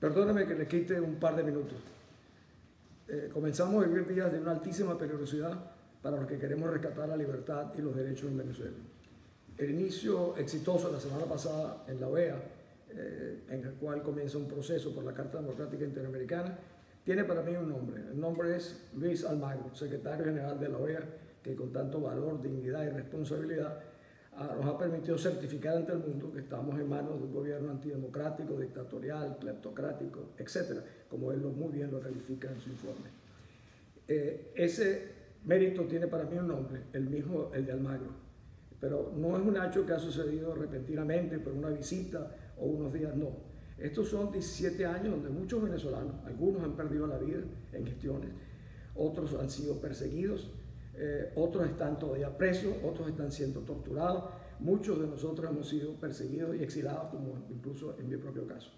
Perdóneme que le quite un par de minutos. Comenzamos a vivir días de una altísima peligrosidad para los que queremos rescatar la libertad y los derechos en Venezuela. El inicio exitoso la semana pasada en la OEA, en el cual comienza un proceso por la Carta Democrática Interamericana, tiene para mí un nombre. El nombre es Luis Almagro, secretario general de la OEA, que con tanto valor, dignidad y responsabilidad nos ha permitido certificar ante el mundo que estamos en manos de un gobierno antidemocrático, dictatorial, cleptocrático, etcétera, como él muy bien lo califica en su informe. Ese mérito tiene para mí un nombre, el mismo, el de Almagro, pero no es un hecho que ha sucedido repentinamente por una visita o unos días, no. Estos son 17 años donde muchos venezolanos, algunos han perdido la vida en gestiones, otros han sido perseguidos, otros están todavía presos, otros están siendo torturados, muchos de nosotros hemos sido perseguidos y exilados, como incluso en mi propio caso.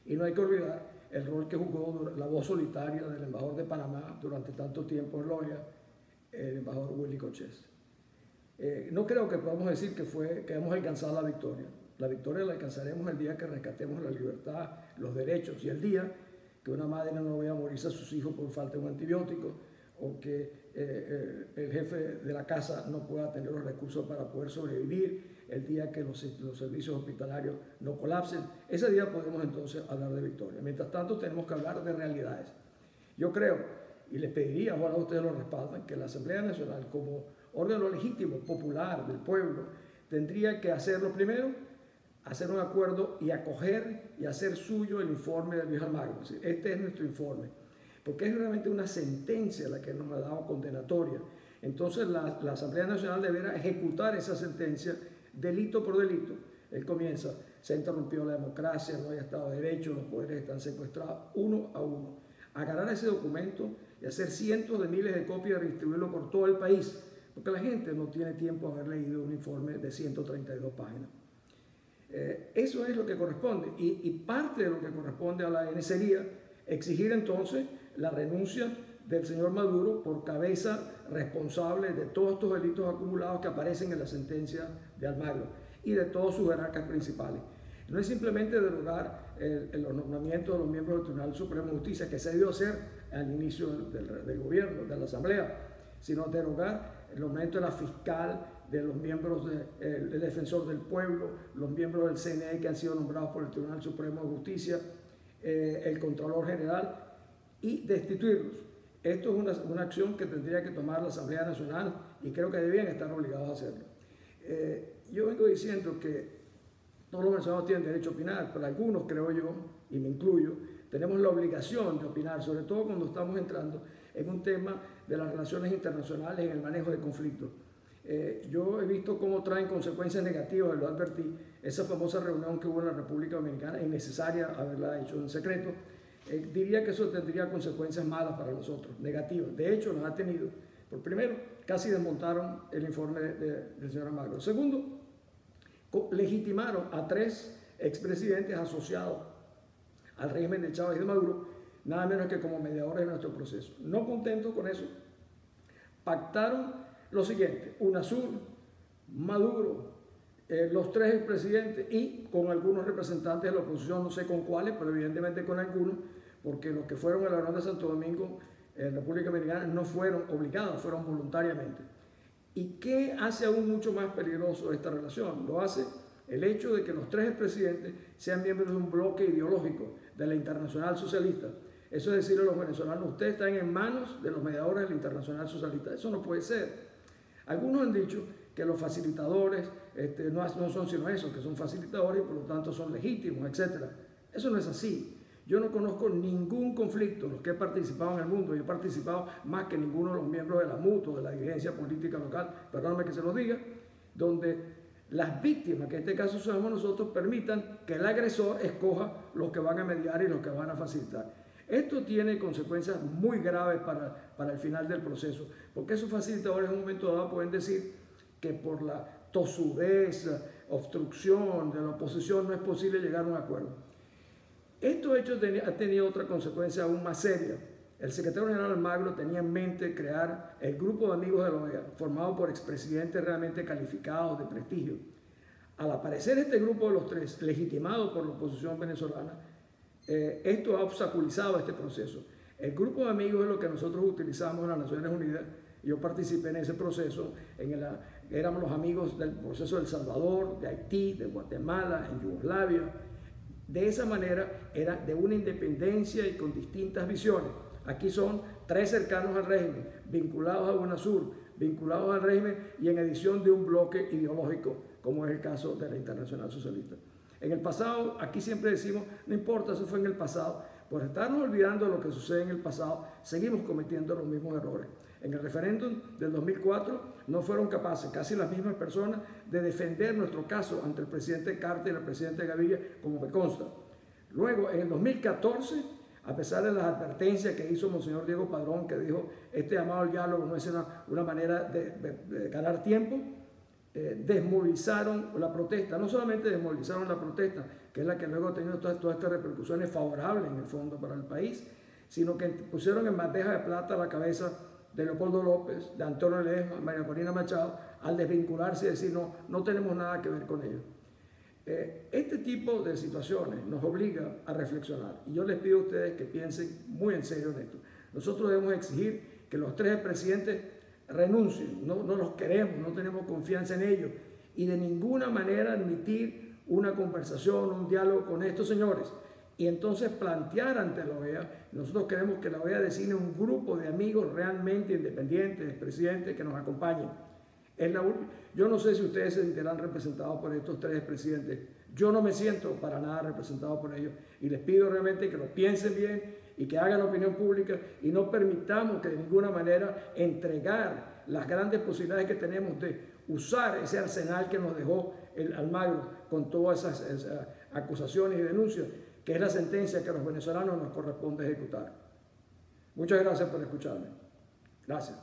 Y no hay que olvidar el rol que jugó la voz solitaria del embajador de Panamá durante tanto tiempo en la OEA, el embajador Willy Cochés. No creo que podamos decir que hemos alcanzado la victoria. La victoria la alcanzaremos el día que rescatemos la libertad, los derechos, y el día que una madre no vaya a morirse a sus hijos por falta de un antibiótico, o que el jefe de la casa no pueda tener los recursos para poder sobrevivir, el día que los servicios hospitalarios no colapsen. Ese día podemos entonces hablar de victoria. Mientras tanto tenemos que hablar de realidades. Yo creo, y les pediría, ojalá ustedes lo respaldan, que la Asamblea Nacional, como órgano legítimo, popular, del pueblo, tendría que hacerlo primero, hacer un acuerdo y acoger y hacer suyo el informe de Luis Almagro. Es decir, este es nuestro informe, porque es realmente una sentencia la que nos ha dado condenatoria. Entonces la Asamblea Nacional deberá ejecutar esa sentencia delito por delito. Él comienza, se ha interrumpido la democracia, no hay Estado de Derecho, los poderes están secuestrados uno a uno. Agarrar ese documento y hacer cientos de miles de copias y distribuirlo por todo el país, porque la gente no tiene tiempo de haber leído un informe de 132 páginas. Eso es lo que corresponde, y parte de lo que corresponde a la ANS sería exigir entonces la renuncia del señor Maduro por cabeza responsable de todos estos delitos acumulados que aparecen en la sentencia de Almagro y de todos sus jerarcas principales. No es simplemente derogar los nombramientos de los miembros del Tribunal Supremo de Justicia, que se debió hacer al inicio del gobierno, de la Asamblea, sino derogar el nombramiento de la fiscal, de los miembros del Defensor del Pueblo, los miembros del CNE que han sido nombrados por el Tribunal Supremo de Justicia, el Contralor General, y destituirlos. Esto es una acción que tendría que tomar la Asamblea Nacional y creo que debían estar obligados a hacerlo. Yo vengo diciendo que todos los venezolanos tienen derecho a opinar, pero algunos, creo yo, y me incluyo, tenemos la obligación de opinar, sobre todo cuando estamos entrando en un tema de las relaciones internacionales, en el manejo de conflictos. Yo he visto cómo traen consecuencias negativas, lo advertí, esa famosa reunión que hubo en la República Dominicana, innecesaria haberla hecho en secreto. Diría que eso tendría consecuencias malas para nosotros, negativas. De hecho, nos ha tenido, por primero, casi desmontaron el informe del señor Almagro. Segundo, legitimaron a 3 expresidentes asociados al régimen de Chávez y de Maduro, nada menos que como mediadores de nuestro proceso. No contentos con eso, pactaron lo siguiente: UNASUR, Maduro, los 3 expresidentes y con algunos representantes de la oposición, no sé con cuáles, pero evidentemente con algunos, porque los que fueron a la reunión de Santo Domingo en la República Dominicana no fueron obligados, fueron voluntariamente. ¿Y qué hace aún mucho más peligroso esta relación? Lo hace el hecho de que los 3 expresidentes sean miembros de un bloque ideológico de la Internacional Socialista. Eso es decirle a los venezolanos: ustedes están en manos de los mediadores de la Internacional Socialista. Eso no puede ser. Algunos han dicho que los facilitadores no son sino eso, que son facilitadores y por lo tanto son legítimos, etc. Eso no es así. Yo no conozco ningún conflicto en los que he participado en el mundo, yo he participado más que ninguno de los miembros de la MUTO, de la dirigencia política local, perdóname que se lo diga, donde las víctimas, que en este caso somos nosotros, permitan que el agresor escoja los que van a mediar y los que van a facilitar. Esto tiene consecuencias muy graves para el final del proceso, porque esos facilitadores en un momento dado pueden decir que por la tosudez, obstrucción de la oposición no es posible llegar a un acuerdo. Estos hechos han tenido otra consecuencia aún más seria. El secretario general Almagro tenía en mente crear el grupo de amigos de la OEA, formado por expresidentes realmente calificados, de prestigio. Al aparecer este grupo de los 3, legitimado por la oposición venezolana, Esto ha obstaculizado este proceso. El grupo de amigos es lo que nosotros utilizamos en las Naciones Unidas. Yo participé en ese proceso, éramos los amigos del proceso de El Salvador, de Haití, de Guatemala, en Yugoslavia. De esa manera era de una independencia y con distintas visiones. Aquí son 3 cercanos al régimen, vinculados a UNASUR, vinculados al régimen y en edición de un bloque ideológico, como es el caso de la Internacional Socialista. En el pasado, aquí siempre decimos, no importa, eso fue en el pasado. Por estarnos olvidando de lo que sucede en el pasado, seguimos cometiendo los mismos errores. En el referéndum del 2004 no fueron capaces, casi las mismas personas, de defender nuestro caso ante el presidente Carter y el presidente Gaviria, como me consta. Luego, en el 2014, a pesar de las advertencias que hizo Monseñor Diego Padrón, que dijo, este llamado al diálogo no es una manera de ganar tiempo, desmovilizaron la protesta. No solamente desmovilizaron la protesta, que es la que luego ha tenido todas estas repercusiones favorables en el fondo para el país, sino que pusieron en bandeja de plata la cabeza de Leopoldo López, de Antonio Ledesma, María Corina Machado, al desvincularse y decir no tenemos nada que ver con ello. Este tipo de situaciones nos obliga a reflexionar y yo les pido a ustedes que piensen muy en serio en esto. Nosotros debemos exigir que los 3 presidentes renuncien, no los queremos, no tenemos confianza en ellos y de ninguna manera admitir una conversación, un diálogo con estos señores y entonces plantear ante la OEA. Nosotros queremos que la OEA designe un grupo de amigos realmente independientes, presidentes, que nos acompañen. Yo no sé si ustedes se sentirán representados por estos 3 presidentes. Yo no me siento para nada representado por ellos y les pido realmente que lo piensen bien y que hagan opinión pública y no permitamos que de ninguna manera entregar las grandes posibilidades que tenemos de usar ese arsenal que nos dejó el Almagro con todas esas acusaciones y denuncias, que es la sentencia que a los venezolanos nos corresponde ejecutar. Muchas gracias por escucharme. Gracias.